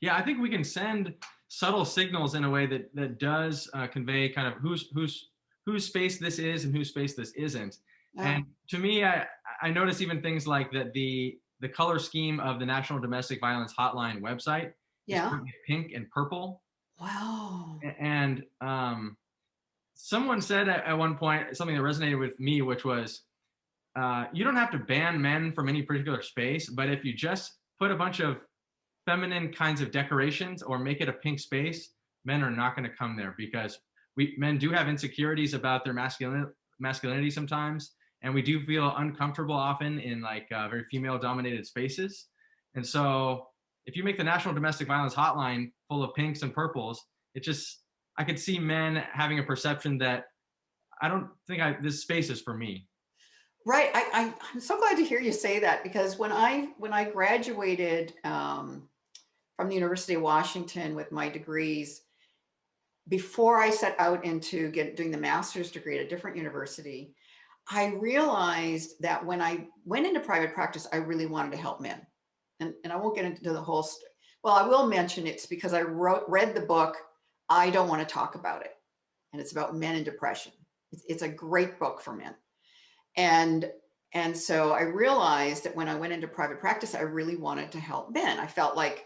Yeah, I think we can send subtle signals in a way that does convey kind of whose space this is and whose space this isn't. Oh, And to me, I notice even things like that the color scheme of the National Domestic Violence Hotline website is yeah. currently pink and purple. Wow. And someone said at one point something that resonated with me, which was you don't have to ban men from any particular space, but if you just put a bunch of feminine kinds of decorations or make it a pink space, men are not going to come there because we men do have insecurities about their masculinity sometimes, and we do feel uncomfortable often in like very female dominated spaces. And so if you make the National Domestic Violence Hotline full of pinks and purples, it just I could see men having a perception that I don't think this space is for me. Right. I'm so glad to hear you say that because when I graduated from the University of Washington with my degrees, before I set out into doing the master's degree at a different university, I realized that when I went into private practice, I really wanted to help men. And I won't get into the whole story. Well, I will mention it's because I read the book, I Don't Want to Talk About It. And it's about men and depression. It's a great book for men. And and so I realized that when I went into private practice, I really wanted to help men. I felt like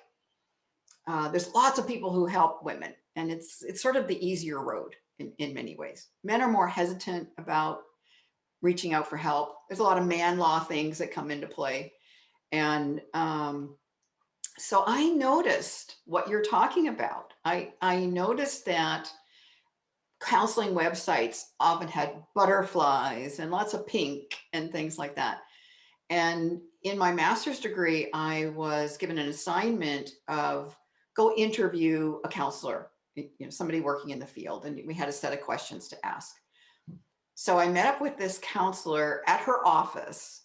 there's lots of people who help women, and it's sort of the easier road in many ways. Men are more hesitant about reaching out for help. There's a lot of man law things that come into play, and so I noticed what you're talking about. I noticed that counseling websites often had butterflies and lots of pink and things like that. And in my master's degree, I was given an assignment of go interview a counselor, somebody working in the field, and we had a set of questions to ask. So I met up with this counselor at her office,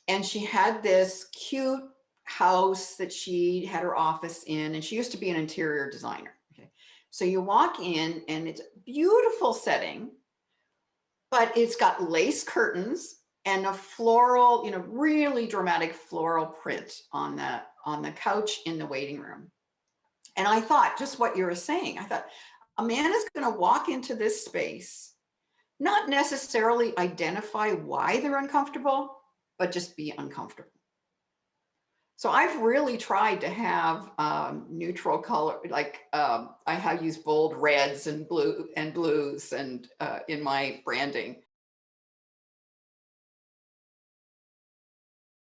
and she had this cute house that she had her office in, and she used to be an interior designer. Okay. So you walk in, and it's a beautiful setting, but it's got lace curtains and a floral, really dramatic floral print on the couch in the waiting room. And I thought, just what you were saying, I thought a man is going to walk into this space, not necessarily identify why they're uncomfortable, but just be uncomfortable. So I've really tried to have neutral color, like I have used bold reds and blues and in my branding.